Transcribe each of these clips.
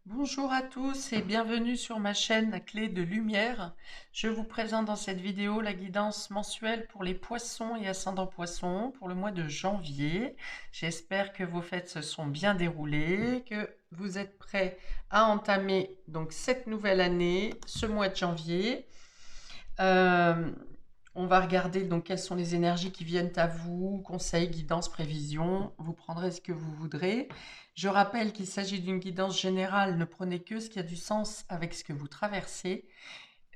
Bonjour à tous et bienvenue sur ma chaîne Clé de Lumière. Je vous présente dans cette vidéo la guidance mensuelle pour les poissons et ascendants poissons pour le mois de janvier. J'espère que vos fêtes se sont bien déroulées, que vous êtes prêts à entamer donc cette nouvelle année, ce mois de janvier. Euh, on va regarder donc quelles sont les énergies qui viennent à vous, conseils, guidance, prévision. Vous prendrez ce que vous voudrez. Je rappelle qu'il s'agit d'une guidance générale. Ne prenez que ce qui a du sens avec ce que vous traversez.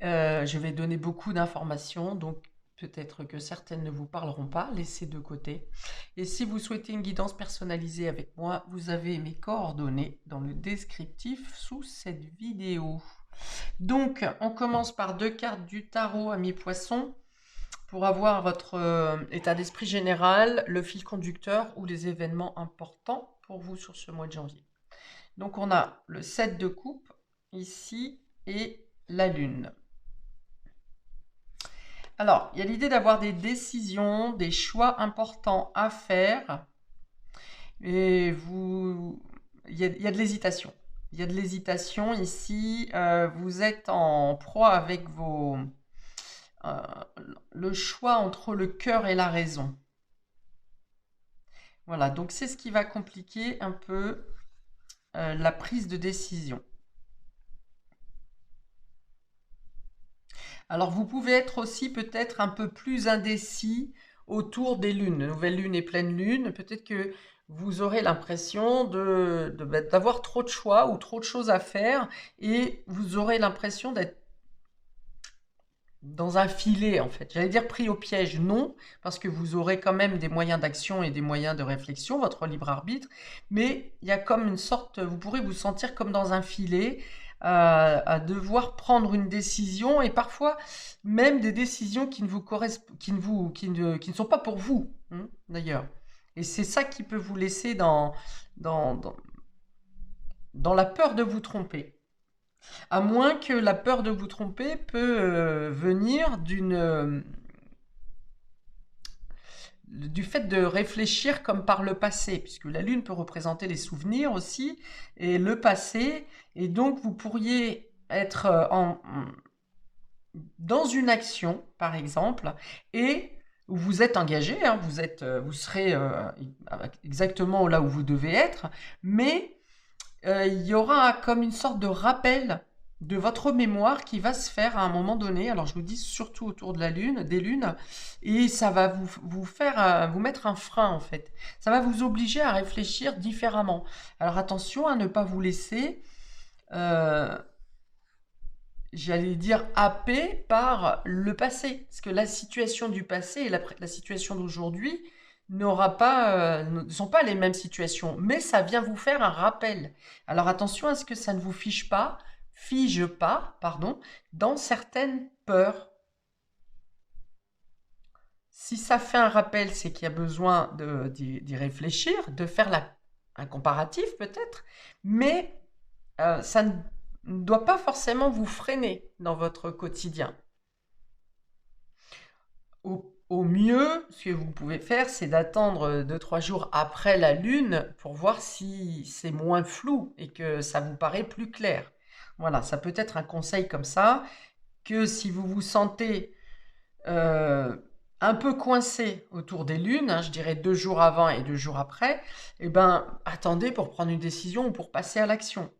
Je vais donner beaucoup d'informations, donc peut-être que certaines ne vous parleront pas. Laissez de côté. Et si vous souhaitez une guidance personnalisée avec moi, vous avez mes coordonnées dans le descriptif sous cette vidéo. Donc, on commence par deux cartes du tarot, ami poisson, pour avoir votre état d'esprit général, le fil conducteur ou les événements importants pour vous sur ce mois de janvier. Donc on a le 7 de coupe ici et la lune. Alors, il y a l'idée d'avoir des décisions, des choix importants à faire et il y a de l'hésitation. Il y a de l'hésitation ici. Vous êtes en proie avec euh, le choix entre le cœur et la raison. Voilà, donc c'est ce qui va compliquer un peu la prise de décision. Alors vous pouvez être aussi peut-être un peu plus indécis autour des lunes, nouvelle lune et pleine lune. Peut-être que vous aurez l'impression d'avoir trop de choix ou trop de choses à faire et vous aurez l'impression d'être dans un filet en fait. J'allais dire pris au piège, non, parce que vous aurez quand même des moyens d'action et des moyens de réflexion, votre libre arbitre, mais il y a comme une sorte, vous pourrez vous sentir comme dans un filet, à devoir prendre une décision et parfois même des décisions qui ne vous correspondent, qui ne sont pas pour vous, hein, d'ailleurs. Et c'est ça qui peut vous laisser dans, dans, dans la peur de vous tromper. À moins que la peur de vous tromper peut venir du fait de réfléchir comme par le passé, puisque la lune peut représenter les souvenirs aussi, et le passé, et donc vous pourriez être dans une action, par exemple, et vous êtes engagé, hein, vous serez exactement là où vous devez être, mais il y aura comme une sorte de rappel de votre mémoire qui va se faire à un moment donné. Alors je vous dis surtout autour de la lune, des lunes, et ça va vous faire vous mettre un frein en fait. Ça va vous obliger à réfléchir différemment. Alors attention à ne pas vous laisser, euh, j'allais dire happé par le passé, parce que la situation du passé et la situation d'aujourd'hui ne sont pas les mêmes situations, mais ça vient vous faire un rappel. Alors attention à ce que ça ne vous fige pas, pardon, dans certaines peurs. Si ça fait un rappel, c'est qu'il y a besoin d'y réfléchir, de faire un comparatif peut-être, mais ça ne doit pas forcément vous freiner dans votre quotidien. Au mieux, ce que vous pouvez faire, c'est d'attendre 2-3 jours après la lune pour voir si c'est moins flou et que ça vous paraît plus clair. Voilà, ça peut être un conseil comme ça, que si vous vous sentez euh, un peu coincé autour des lunes, hein, je dirais 2 jours avant et 2 jours après, eh ben, attendez pour prendre une décision ou pour passer à l'action.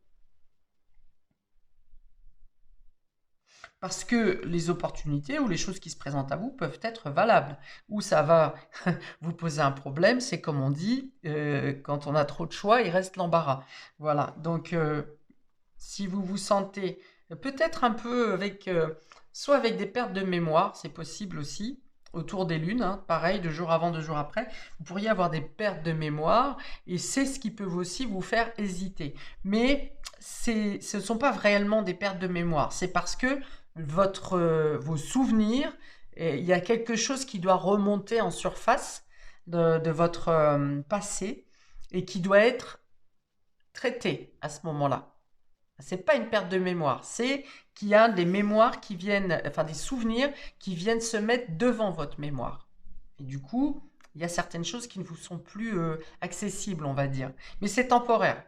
Parce que les opportunités ou les choses qui se présentent à vous peuvent être valables. Ou ça va vous poser un problème, c'est comme on dit, quand on a trop de choix, il reste l'embarras. Voilà, donc si vous vous sentez peut-être un peu soit avec des pertes de mémoire, c'est possible aussi, autour des lunes, hein, pareil, 2 jours avant, 2 jours après, vous pourriez avoir des pertes de mémoire, et c'est ce qui peut aussi vous faire hésiter. Mais ce ne sont pas réellement des pertes de mémoire, c'est parce que vos souvenirs, il y a quelque chose qui doit remonter en surface de votre passé, et qui doit être traité à ce moment-là. C'est pas une perte de mémoire, c'est qu'il y a des mémoires qui viennent, enfin des souvenirs qui viennent se mettre devant votre mémoire. Et du coup, il y a certaines choses qui ne vous sont plus accessibles, on va dire. Mais c'est temporaire.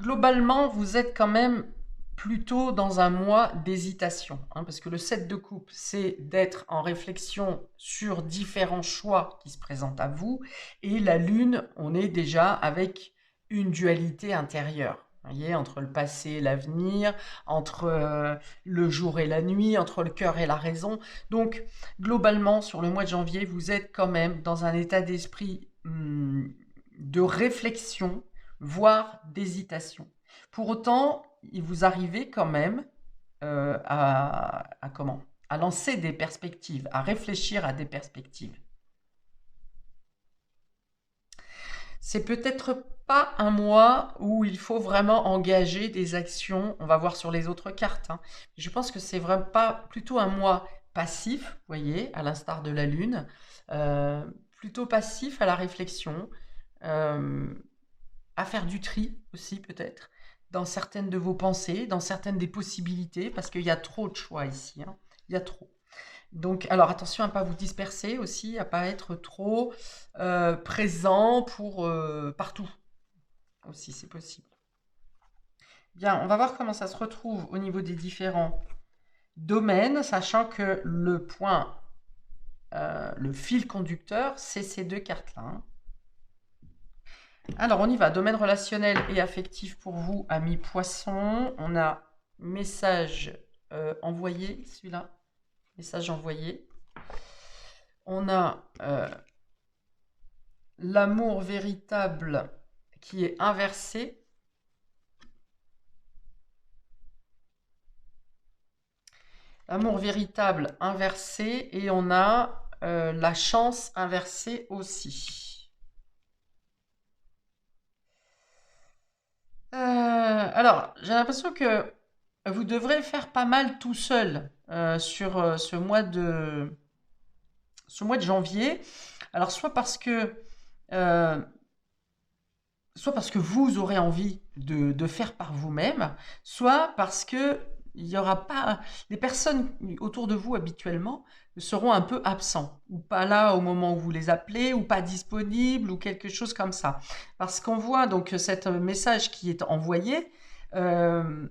Globalement, vous êtes quand même plutôt dans un mois d'hésitation, hein, parce que le 7 de coupe, c'est d'être en réflexion sur différents choix qui se présentent à vous, et la lune, on est déjà avec une dualité intérieure. Vous voyez, entre le passé et l'avenir, entre le jour et la nuit, entre le cœur et la raison. Donc, globalement, sur le mois de janvier, vous êtes quand même dans un état d'esprit de réflexion, voire d'hésitation. Pour autant, il vous arrivez quand même comment à lancer des perspectives, à réfléchir à des perspectives. C'est peut-être pas un mois où il faut vraiment engager des actions. On va voir sur les autres cartes, hein. Je pense que c'est vraiment pas plutôt un mois passif, vous voyez, à l'instar de la Lune, euh, plutôt passif à la réflexion, euh, à faire du tri aussi peut-être, dans certaines de vos pensées, dans certaines des possibilités, parce qu'il y a trop de choix ici, hein. Il y a trop. Donc, alors attention à ne pas vous disperser aussi, à ne pas être trop présent pour partout aussi, c'est possible. Bien, on va voir comment ça se retrouve au niveau des différents domaines, sachant que le point, le fil conducteur, c'est ces deux cartes-là, hein. Alors, on y va. Domaine relationnel et affectif pour vous, amis poissons. On a message envoyé, celui-là. Message envoyé. On a l'amour véritable qui est inversé. L'amour véritable inversé. Et on a la chance inversée aussi. Alors, j'ai l'impression que vous devrez faire pas mal tout seul sur ce mois de janvier. Alors, euh, soit parce que vous aurez envie de faire par vous-même, soit parce que il y aura pas les personnes autour de vous habituellement seront un peu absents ou pas là au moment où vous les appelez ou pas disponibles ou quelque chose comme ça. Parce qu'on voit donc cet message qui est envoyé. euh,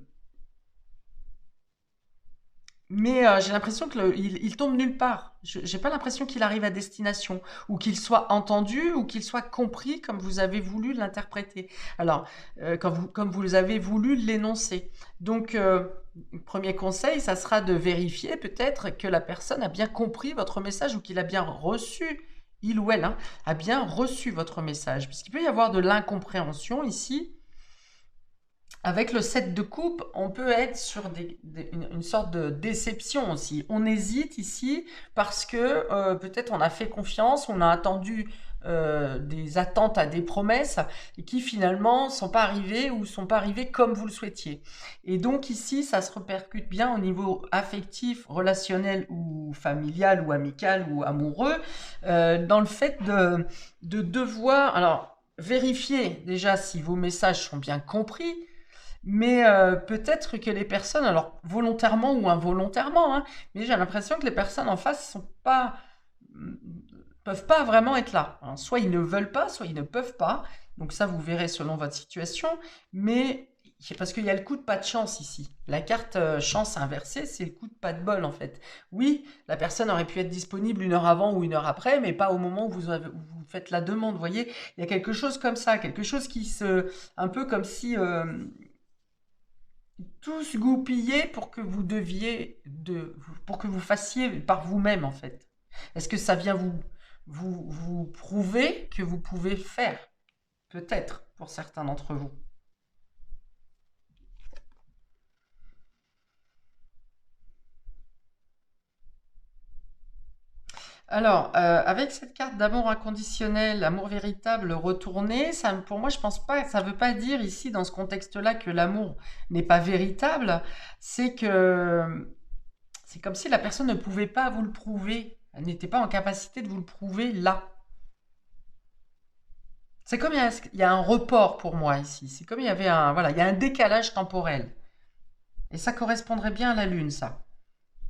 mais j'ai l'impression qu'il tombe nulle part. J'ai pas l'impression qu'il arrive à destination, ou qu'il soit entendu, ou qu'il soit compris comme vous avez voulu l'interpréter. Alors, comme vous avez voulu l'énoncer. Donc, premier conseil, ça sera de vérifier peut-être que la personne a bien compris votre message ou qu'il a bien reçu, il ou elle, hein, a bien reçu votre message. Puisqu'il peut y avoir de l'incompréhension ici. Avec le 7 de coupe, on peut être sur une sorte de déception aussi. On hésite ici parce que peut-être on a fait confiance, on a attendu des attentes à des promesses et qui finalement ne sont pas arrivées ou sont pas arrivées comme vous le souhaitiez. Et donc ici, ça se répercute bien au niveau affectif, relationnel ou familial ou amical ou amoureux, dans le fait de devoir, alors, vérifier déjà si vos messages sont bien compris, mais peut-être que les personnes, alors volontairement ou involontairement, hein, mais j'ai l'impression que les personnes en face sont pas, peuvent pas vraiment être là, hein. Soit ils ne veulent pas, soit ils ne peuvent pas. Donc ça, vous verrez selon votre situation. Mais c'est parce qu'il y a le coup de pas de chance ici. La carte chance inversée, c'est le coup de pas de bol en fait. Oui, la personne aurait pu être disponible une heure avant ou une heure après, mais pas au moment où où vous faites la demande. Vous voyez, il y a quelque chose comme ça, quelque chose qui se, un peu comme si tout se goupiller pour que vous pour que vous fassiez par vous-même en fait. Est-ce que ça vient vous prouver que vous pouvez faire? Peut-être pour certains d'entre vous. Alors, avec cette carte d'amour inconditionnel, amour véritable retourné, ça, pour moi, je pense pas, ça veut pas dire ici, dans ce contexte-là, que l'amour n'est pas véritable. C'est que c'est comme si la personne ne pouvait pas vous le prouver. Elle n'était pas en capacité de vous le prouver là. C'est comme il y a un report pour moi ici. C'est comme il y avait un, voilà, il y a un décalage temporel. Et ça correspondrait bien à la Lune, ça.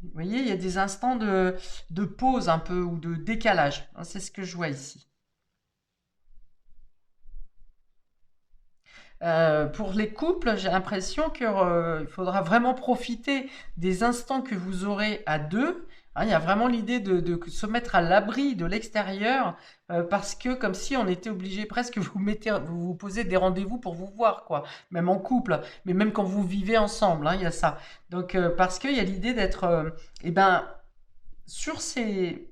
Vous voyez, il y a des instants de pause un peu ou de décalage. C'est ce que je vois ici. Pour les couples, j'ai l'impression qu'il faudra vraiment profiter des instants que vous aurez à deux. Hein, il y a vraiment l'idée de se mettre à l'abri de l'extérieur parce que comme si on était obligé presque vous posez des rendez-vous pour vous voir, quoi. Même en couple, mais même quand vous vivez ensemble, hein, il y a ça. Donc parce qu'il y a l'idée d'être, eh ben, sur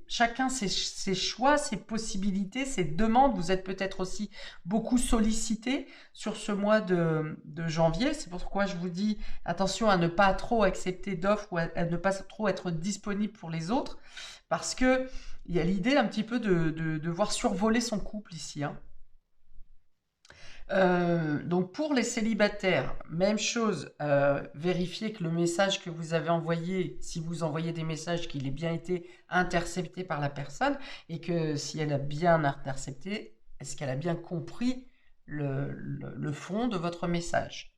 chacun ses choix, ses possibilités, ses demandes. Vous êtes peut-être aussi beaucoup sollicité sur ce mois de janvier. C'est pourquoi je vous dis attention à ne pas trop accepter d'offres ou à ne pas trop être disponible pour les autres. Parce que il y a l'idée un petit peu de devoir survoler son couple ici, hein. Donc pour les célibataires, même chose, vérifiez que le message que vous avez envoyé, si vous envoyez des messages, qu'il ait bien été intercepté par la personne et que si elle a bien intercepté, est-ce qu'elle a bien compris le fond de votre message?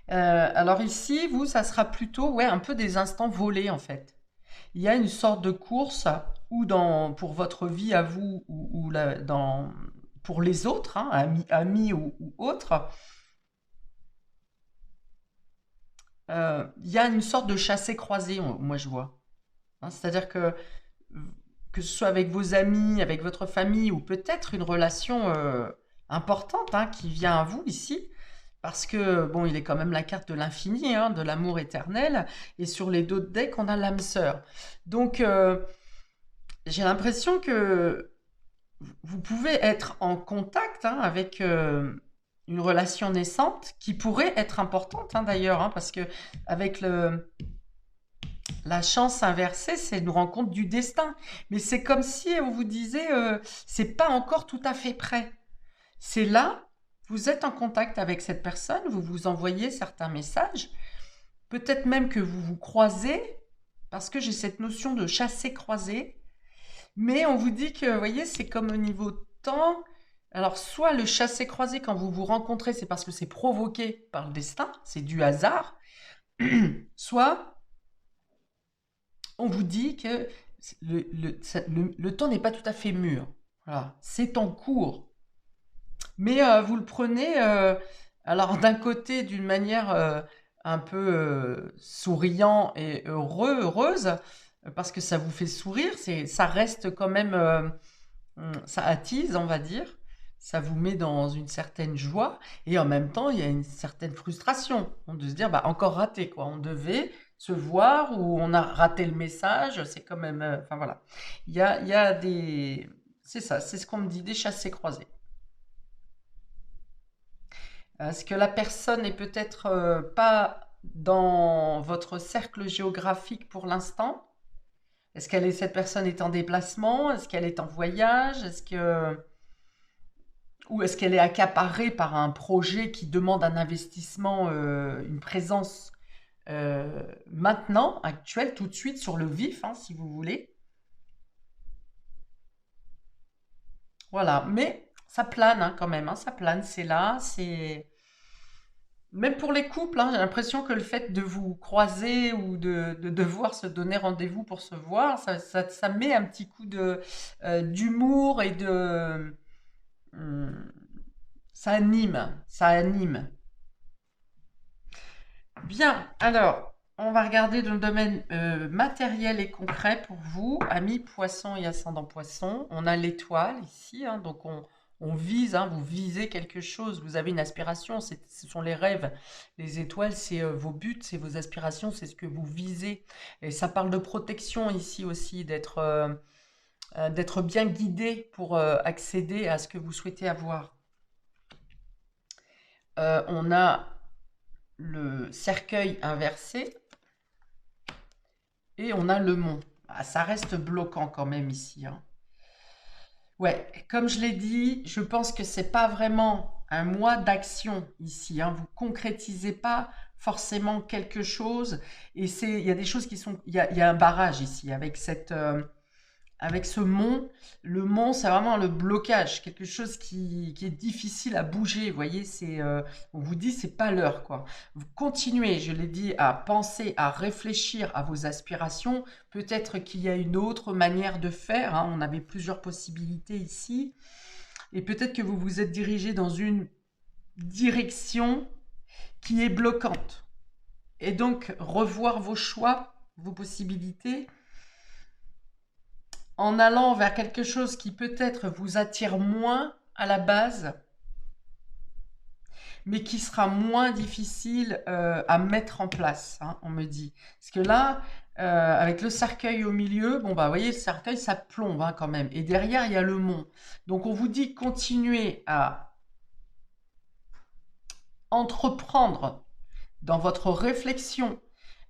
Alors ici, vous, ça sera plutôt ouais, un peu des instants volés en fait. Il y a une sorte de course ou pour votre vie à vous pour les autres, hein, amis ou autres, il y a une sorte de chassé-croisé, moi je vois. Hein. C'est-à-dire que ce soit avec vos amis, avec votre famille ou peut-être une relation importante hein, qui vient à vous ici, parce que bon, il est quand même la carte de l'infini, hein, de l'amour éternel, et sur les deux decks, on a l'âme sœur. Donc, j'ai l'impression que vous pouvez être en contact hein, avec une relation naissante qui pourrait être importante hein, d'ailleurs, hein, parce que avec la chance inversée, c'est une rencontre du destin. Mais c'est comme si on vous disait, c'est pas encore tout à fait prêt. C'est là, vous êtes en contact avec cette personne, vous vous envoyez certains messages, peut-être même que vous vous croisez, parce que j'ai cette notion de chasser-croiser. Mais on vous dit que, vous voyez, c'est comme au niveau temps. Alors, soit le chassé-croisé, quand vous vous rencontrez, c'est parce que c'est provoqué par le destin, c'est du hasard. Soit on vous dit que le temps n'est pas tout à fait mûr. Voilà, c'est en cours. Mais vous le prenez, alors d'un côté, d'une manière un peu souriant et heureuse, parce que ça vous fait sourire, ça reste quand même ça attise, on va dire. Ça vous met dans une certaine joie. Et en même temps, il y a une certaine frustration. De se dire, bah, encore raté, quoi. On devait se voir ou on a raté le message. C'est quand même. Enfin, voilà. Il y a des. C'est ça, c'est ce qu'on me dit, des chassés-croisés. Est-ce que la personne est peut-être pas dans votre cercle géographique pour l'instant? Cette personne est en déplacement? Est-ce qu'elle est en voyage? Ou est-ce qu'elle est accaparée par un projet qui demande un investissement, une présence maintenant, actuelle, tout de suite, sur le vif, hein, si vous voulez. Voilà, mais ça plane hein, quand même, hein, ça plane, c'est là, c'est... Même pour les couples, hein, j'ai l'impression que le fait de vous croiser ou de devoir se donner rendez-vous pour se voir, ça met un petit coup d'humour et de... hum, ça anime, ça anime. Bien, alors, on va regarder dans le domaine matériel et concret pour vous, amis poisson et ascendant poisson. On a l'étoile ici, hein, donc on vise, hein, vous visez quelque chose, vous avez une aspiration, ce sont les rêves. Les étoiles, c'est vos buts, c'est vos aspirations, c'est ce que vous visez. Et ça parle de protection ici aussi, d'être bien guidé pour accéder à ce que vous souhaitez avoir. On a le cercueil inversé et on a le mont. Ah, ça reste bloquant quand même ici, hein. Ouais, comme je l'ai dit, je pense que c'est pas vraiment un mois d'action ici, hein. Vous concrétisez pas forcément quelque chose et il y a des choses qui sont, il y a un barrage ici avec avec ce mont. Le mont, c'est vraiment le blocage, quelque chose qui est difficile à bouger. Vous voyez, on vous dit, c'est pas l'heure, quoi. Vous continuez, je l'ai dit, à penser, à réfléchir à vos aspirations. Peut-être qu'il y a une autre manière de faire, hein. On avait plusieurs possibilités ici. Et peut-être que vous vous êtes dirigé dans une direction qui est bloquante. Et donc, revoir vos choix, vos possibilités, en allant vers quelque chose qui peut-être vous attire moins à la base, mais qui sera moins difficile à mettre en place, hein, on me dit. Parce que là, avec le cercueil au milieu, bon bah, vous voyez, le cercueil, ça plombe hein, quand même. Et derrière, il y a le mont. Donc, on vous dit continuez à entreprendre dans votre réflexion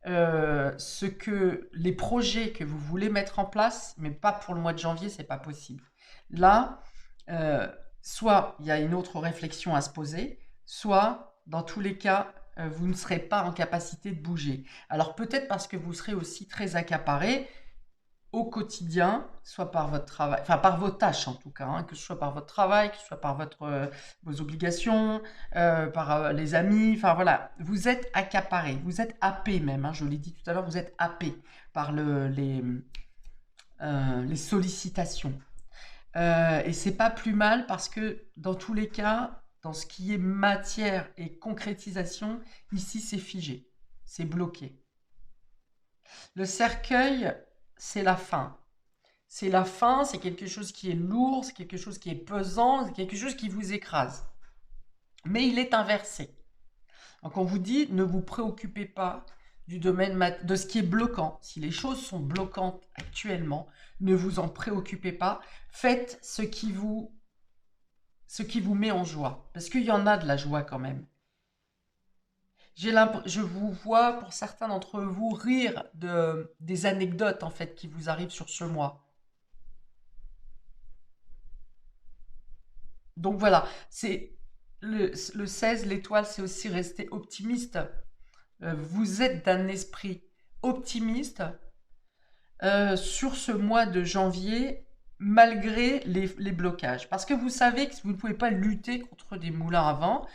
les projets que vous voulez mettre en place, mais pas pour le mois de janvier, c'est pas possible. Là, euh, soit il y a une autre réflexion à se poser, soit dans tous les cas, vous ne serez pas en capacité de bouger. Alors peut-être parce que vous serez aussi très accaparé au quotidien, soit par votre travail, enfin par vos tâches en tout cas, hein, que ce soit par votre travail, que ce soit par vos obligations, par les amis, enfin voilà, vous êtes accaparé, vous êtes happé même, hein, je l'ai dit tout à l'heure, vous êtes happé par les sollicitations. Et c'est pas plus mal parce que dans tous les cas, dans ce qui est matière et concrétisation, ici c'est figé, c'est bloqué. Le cercueil, c'est la fin. C'est la fin, c'est quelque chose qui est lourd, c'est quelque chose qui est pesant, c'est quelque chose qui vous écrase. Mais il est inversé. Donc on vous dit, ne vous préoccupez pas du domaine de ce qui est bloquant. Si les choses sont bloquantes actuellement, ne vous en préoccupez pas. Faites ce qui vous met en joie. Parce qu'il y en a de la joie quand même. Je vous vois, pour certains d'entre vous, rire des anecdotes en fait qui vous arrivent sur ce mois. Donc voilà, c'est le 16, l'étoile, c'est aussi rester optimiste. Vous êtes d'un esprit optimiste sur ce mois de janvier, malgré les blocages. Parce que vous savez que vous ne pouvez pas lutter contre des moulins à vent.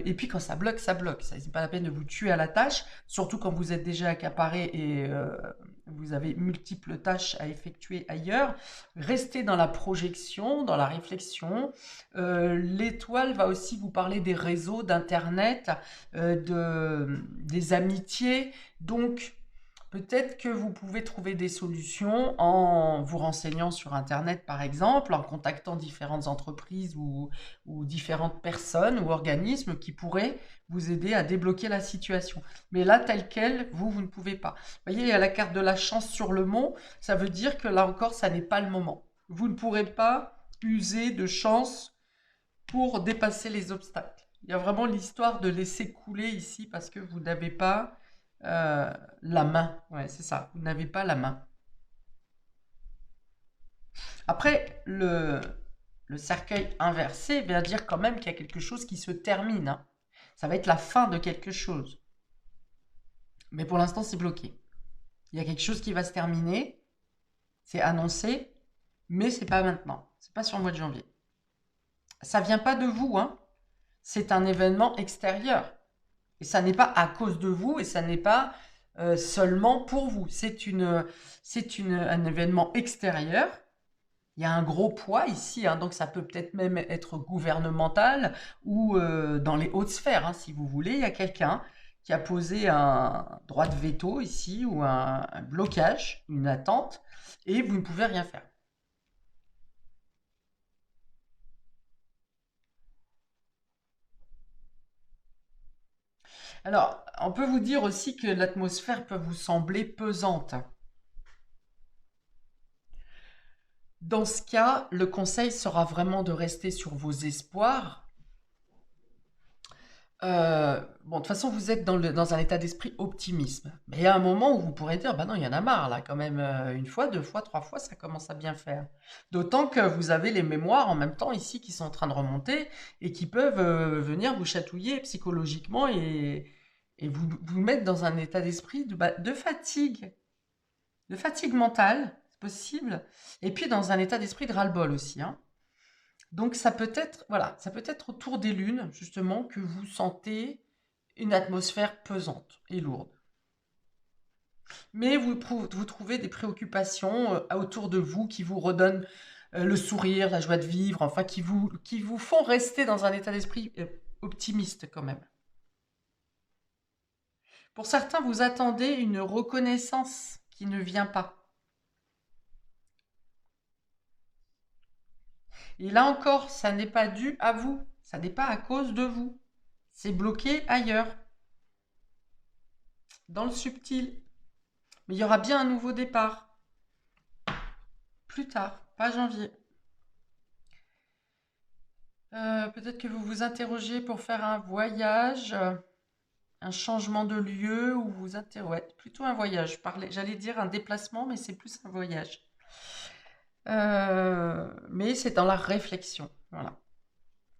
Et puis quand ça bloque, ça bloque. Ça, c'est pas la peine de vous tuer à la tâche, surtout quand vous êtes déjà accaparé et vous avez multiples tâches à effectuer ailleurs. Restez dans la projection, dans la réflexion. L'étoile va aussi vous parler des réseaux, d'Internet, des amitiés. Donc, peut-être que vous pouvez trouver des solutions en vous renseignant sur Internet, par exemple, en contactant différentes entreprises ou différentes personnes ou organismes qui pourraient vous aider à débloquer la situation. Mais là, tel quel, vous ne pouvez pas. Vous voyez, il y a la carte de la chance sur le mont. Ça veut dire que là encore, ça n'est pas le moment. Vous ne pourrez pas user de chance pour dépasser les obstacles. Il y a vraiment l'histoire de laisser couler ici parce que vous n'avez pas la main. Ouais, c'est ça. Vous n'avez pas la main. Après, le cercueil inversé vient dire quand même qu'il y a quelque chose qui se termine, hein. Ça va être la fin de quelque chose. Mais pour l'instant, c'est bloqué. Il y a quelque chose qui va se terminer. C'est annoncé, mais c'est pas maintenant. C'est pas sur le mois de janvier. Ça vient pas de vous, hein. C'est un événement extérieur. Et ça n'est pas à cause de vous et ça n'est pas seulement pour vous. Un événement extérieur. Il y a un gros poids ici, hein, donc ça peut peut-être même être gouvernemental ou dans les hautes sphères, hein, si vous voulez. Il y a quelqu'un qui a posé un droit de veto ici ou un blocage, une attente, et vous ne pouvez rien faire. Alors, on peut vous dire aussi que l'atmosphère peut vous sembler pesante. Dans ce cas, le conseil sera vraiment de rester sur vos espoirs. Bon, de toute façon, vous êtes dans un état d'esprit optimisme. Mais il y a un moment où vous pourrez dire, bah non, il y en a marre là, quand même, une fois, deux fois, trois fois, ça commence à bien faire. D'autant que vous avez les mémoires en même temps ici qui sont en train de remonter et qui peuvent venir vous chatouiller psychologiquement et vous mettre dans un état d'esprit de fatigue mentale. possible. Et puis dans un état d'esprit de ras-le-bol aussi, hein. Donc ça peut être, voilà, ça peut être autour des lunes, justement, que vous sentez une atmosphère pesante et lourde. Mais vous trouvez des préoccupations autour de vous qui vous redonnent le sourire, la joie de vivre, enfin qui vous font rester dans un état d'esprit optimiste quand même. Pour certains, vous attendez une reconnaissance qui ne vient pas. Et là encore, ça n'est pas dû à vous, ça n'est pas à cause de vous. C'est bloqué ailleurs, dans le subtil. Mais il y aura bien un nouveau départ. Plus tard, pas janvier. Peut-être que vous vous interrogez pour faire un voyage, un changement de lieu, ou vous interrogez. Ouais, plutôt un voyage. J'allais dire un déplacement, mais c'est plus un voyage. Mais c'est dans la réflexion. Voilà.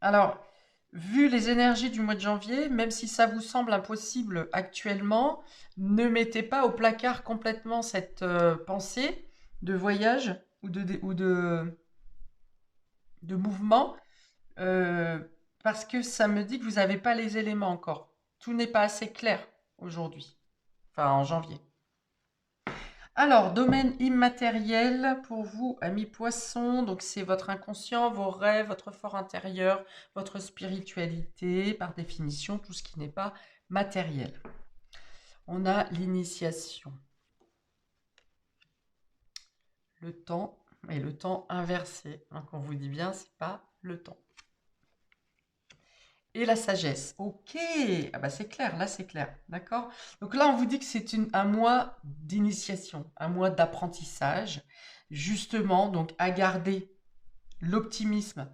Alors, vu les énergies du mois de janvier, même si ça vous semble impossible actuellement, ne mettez pas au placard complètement cette pensée de voyage ou de mouvement, euh, parce que ça me dit que vous n'avez pas les éléments encore. Tout n'est pas assez clair aujourd'hui, enfin en janvier. Alors, domaine immatériel pour vous, amis poissons, donc c'est votre inconscient, vos rêves, votre fort intérieur, votre spiritualité, par définition, tout ce qui n'est pas matériel. On a l'initiation, le temps et le temps inversé. Donc on vous dit bien, c'est pas le temps. Et la sagesse. Ok, ah bah c'est clair, là c'est clair, d'accord? Donc là on vous dit que c'est un mois d'initiation, un mois d'apprentissage, justement, donc à garder l'optimisme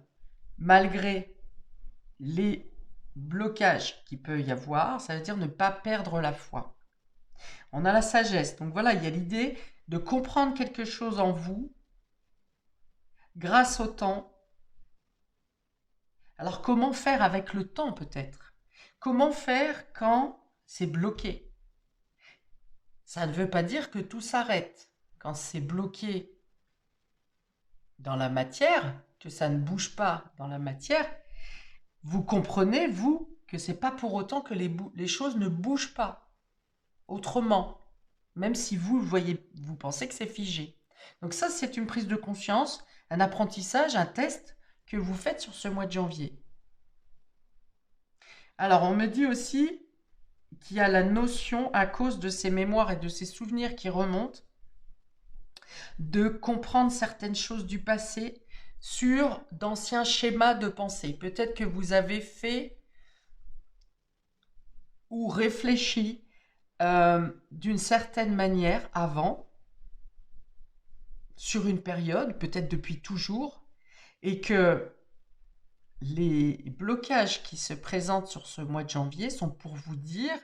malgré les blocages qu'il peut y avoir, ça veut dire ne pas perdre la foi. On a la sagesse, donc voilà, il y a l'idée de comprendre quelque chose en vous grâce au temps. Alors comment faire avec le temps peut-être? Comment faire quand c'est bloqué? Ça ne veut pas dire que tout s'arrête. Quand c'est bloqué dans la matière, que ça ne bouge pas dans la matière, vous comprenez, vous, que c'est pas pour autant que les choses ne bougent pas autrement, même si vous voyez, vous pensez que c'est figé. Donc ça, c'est une prise de conscience, un apprentissage, un test que vous faites sur ce mois de janvier. Alors, on me dit aussi qu'il y a la notion, à cause de ces mémoires et de ces souvenirs qui remontent, de comprendre certaines choses du passé sur d'anciens schémas de pensée. Peut-être que vous avez fait ou réfléchi d'une certaine manière avant, sur une période, peut-être depuis toujours, et que les blocages qui se présentent sur ce mois de janvier sont pour vous dire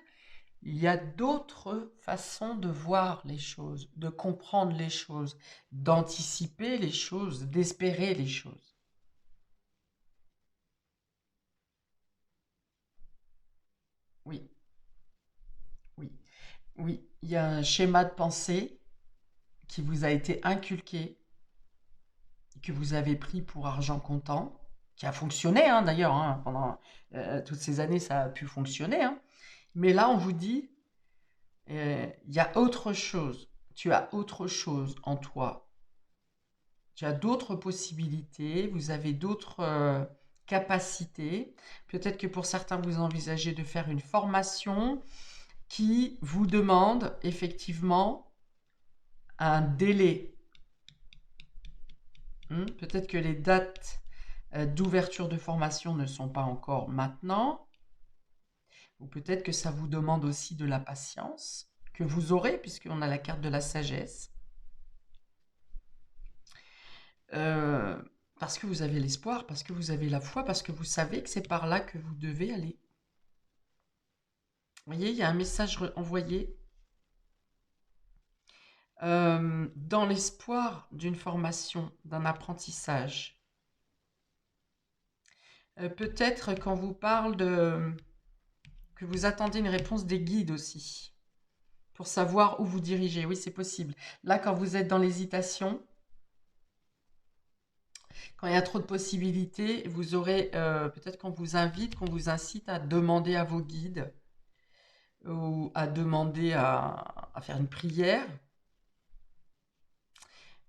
il y a d'autres façons de voir les choses, de comprendre les choses, d'anticiper les choses, d'espérer les choses. Oui, oui, oui. Il y a un schéma de pensée qui vous a été inculqué, que vous avez pris pour argent comptant, qui a fonctionné hein, d'ailleurs, hein, pendant toutes ces années, ça a pu fonctionner. Hein. Mais là, on vous dit, il y a autre chose. Tu as autre chose en toi. Tu as d'autres possibilités, vous avez d'autres capacités. Peut-être que pour certains, vous envisagez de faire une formation qui vous demande effectivement un délai. Peut-être que les dates d'ouverture de formation ne sont pas encore maintenant. Ou peut-être que ça vous demande aussi de la patience, que vous aurez, puisqu'on a la carte de la sagesse. Euh, Parce que vous avez l'espoir, parce que vous avez la foi, parce que vous savez que c'est par là que vous devez aller. Vous voyez, il y a un message envoyé dans l'espoir d'une formation, d'un apprentissage. Peut-être quand vous parle que vous attendez une réponse des guides aussi. pour savoir où vous dirigez. Oui, c'est possible. Là, quand vous êtes dans l'hésitation, quand il y a trop de possibilités, vous aurez peut-être qu'on vous invite, qu'on vous incite à demander à vos guides ou à demander à faire une prière.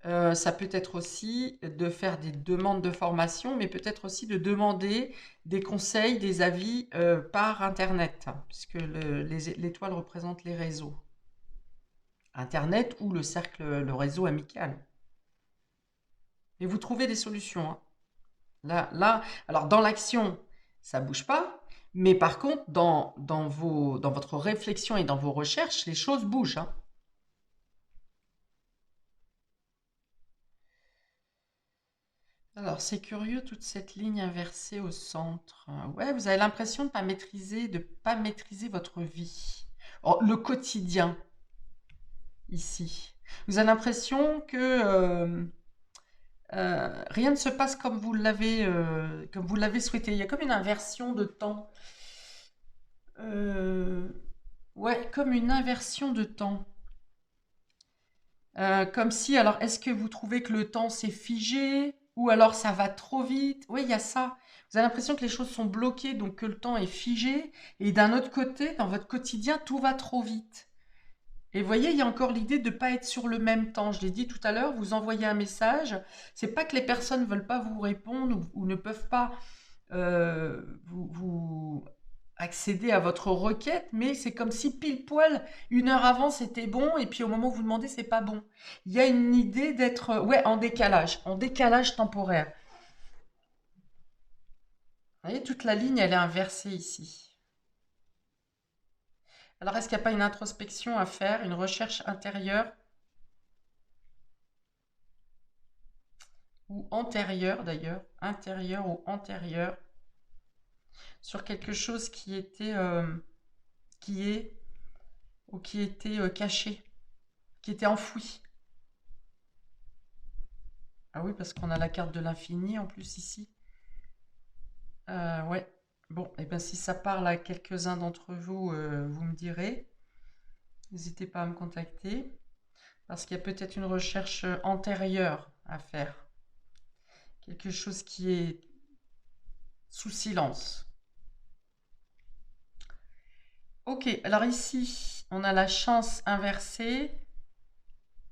Ça peut être aussi de faire des demandes de formation, mais peut-être aussi de demander des conseils, des avis par Internet, hein, puisque l'étoile représente les réseaux. Internet ou le cercle, le réseau amical. Et vous trouvez des solutions, hein. Là, alors dans l'action, ça bouge pas, mais par contre, dans votre réflexion et dans vos recherches, les choses bougent, hein. Alors, c'est curieux, toute cette ligne inversée au centre. Ouais, vous avez l'impression de pas maîtriser votre vie. Oh, le quotidien, ici. Vous avez l'impression que rien ne se passe comme vous l'avez souhaité. Il y a comme une inversion de temps. Euh, ouais, comme une inversion de temps. Comme si, alors, est-ce que vous trouvez que le temps s'est figé ou alors ça va trop vite? Oui, il y a ça. Vous avez l'impression que les choses sont bloquées, donc que le temps est figé. Et d'un autre côté, dans votre quotidien, tout va trop vite. Et vous voyez, il y a encore l'idée de ne pas être sur le même temps. Je l'ai dit tout à l'heure, vous envoyez un message. C'est pas que les personnes ne veulent pas vous répondre ou ne peuvent pas vous accéder à votre requête, mais c'est comme si pile poil, une heure avant, c'était bon, et puis au moment où vous demandez, c'est pas bon. Il y a une idée d'être ouais, en décalage temporaire. Vous voyez, toute la ligne, elle est inversée ici. Alors, est-ce qu'il n'y a pas une introspection à faire, une recherche intérieure ou antérieure d'ailleurs, intérieure ou antérieure, sur quelque chose qui est, ou qui était caché, qui était enfoui. Ah oui, parce qu'on a la carte de l'infini en plus ici. Ouais. Bon, et bien si ça parle à quelques-uns d'entre vous, vous me direz. N'hésitez pas à me contacter. Parce qu'il y a peut-être une recherche antérieure à faire. Quelque chose qui est sous silence. Ok, alors ici, on a la chance inversée.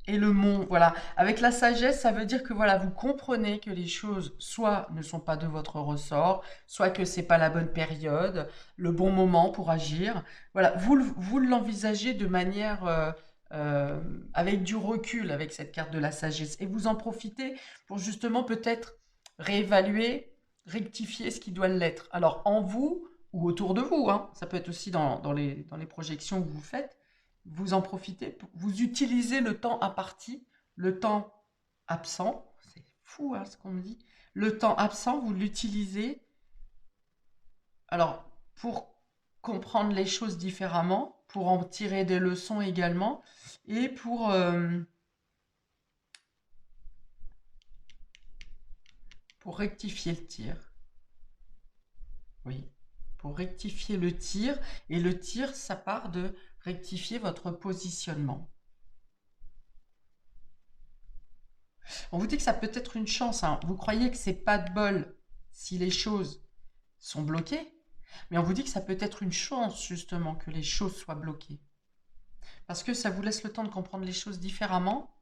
Et le mont, voilà. Avec la sagesse, ça veut dire que voilà, vous comprenez que les choses soit ne sont pas de votre ressort, soit que c'est pas la bonne période, le bon moment pour agir. Voilà, vous l'envisagez de manière euh, avec du recul avec cette carte de la sagesse et vous en profitez pour justement peut-être réévaluer, rectifier ce qui doit l'être. Alors en vous ou autour de vous, hein, ça peut être aussi dans les projections que vous faites vous en profitez, vous utilisez le temps imparti, le temps absent, c'est fou hein, ce qu'on me dit, le temps absent, vous l'utilisez alors pour comprendre les choses différemment, pour en tirer des leçons également, et pour rectifier le tir. Oui, pour rectifier le tir, et le tir, ça part de rectifier votre positionnement. On vous dit que ça peut être une chance, hein. Vous croyez que c'est pas de bol si les choses sont bloquées, mais on vous dit que ça peut être une chance justement que les choses soient bloquées. Parce que ça vous laisse le temps de comprendre les choses différemment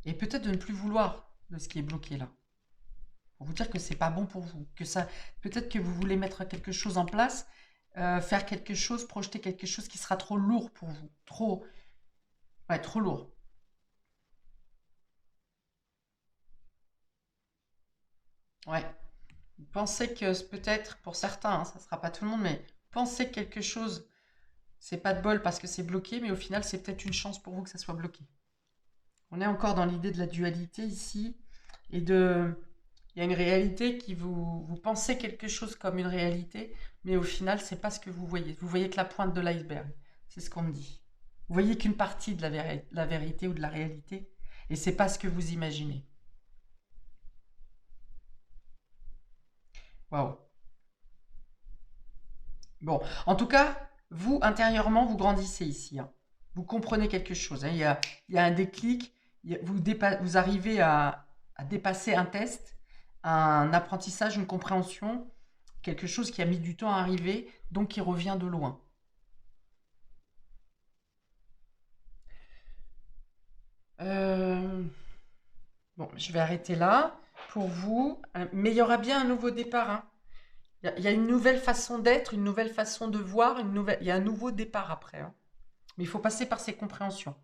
et peut-être de ne plus vouloir de ce qui est bloqué là. Pour vous dire que c'est pas bon pour vous, que ça, peut-être que vous voulez mettre quelque chose en place, faire quelque chose, projeter quelque chose qui sera trop lourd pour vous, ouais, trop lourd. Ouais. Pensez que peut-être, pour certains, hein, ça ne sera pas tout le monde, mais pensez que quelque chose, c'est pas de bol parce que c'est bloqué, mais au final, c'est peut-être une chance pour vous que ça soit bloqué. On est encore dans l'idée de la dualité ici, et il y a une réalité qui vous pensez quelque chose comme une réalité, mais au final, c'est pas ce que vous voyez. Vous voyez que la pointe de l'iceberg, c'est ce qu'on me dit. Vous voyez qu'une partie de la vérité ou de la réalité, et c'est pas ce que vous imaginez. Waouh. Bon, en tout cas, vous, intérieurement, vous grandissez ici, hein. vous comprenez quelque chose, hein. Il y a un déclic, vous arrivez à dépasser un test, un apprentissage, une compréhension, quelque chose qui a mis du temps à arriver, donc qui revient de loin. Euh, bon, je vais arrêter là pour vous, mais il y aura bien un nouveau départ, hein. Il y a une nouvelle façon d'être, une nouvelle façon de voir, il y a un nouveau départ après, hein. Mais il faut passer par ces compréhensions,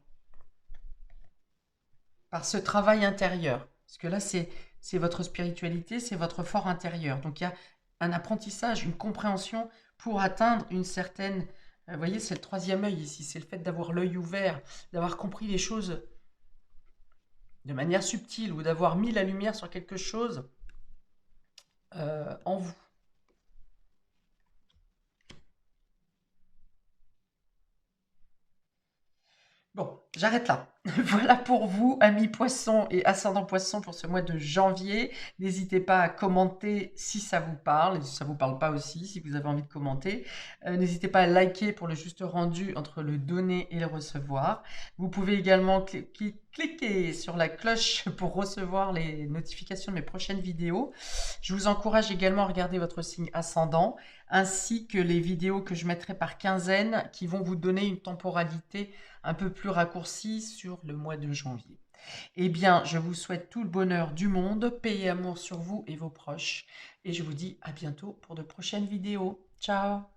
par ce travail intérieur. Parce que là, c'est votre spiritualité, c'est votre fort intérieur. Donc il y a un apprentissage, une compréhension pour atteindre une certaine... Vous voyez, c'est le troisième œil ici, c'est le fait d'avoir l'œil ouvert, d'avoir compris les choses de manière subtile ou d'avoir mis la lumière sur quelque chose en vous. Bon, j'arrête là. Voilà pour vous, amis poissons et ascendant poisson pour ce mois de janvier. N'hésitez pas à commenter si ça vous parle, et si ça vous parle pas aussi, si vous avez envie de commenter. N'hésitez pas à liker pour le juste rendu entre le donner et le recevoir. Vous pouvez également cliquer sur la cloche pour recevoir les notifications de mes prochaines vidéos. Je vous encourage également à regarder votre signe ascendant, ainsi que les vidéos que je mettrai par quinzaine qui vont vous donner une temporalité un peu plus raccourci sur le mois de janvier. Eh bien, je vous souhaite tout le bonheur du monde, paix et amour sur vous et vos proches. Et je vous dis à bientôt pour de prochaines vidéos. Ciao!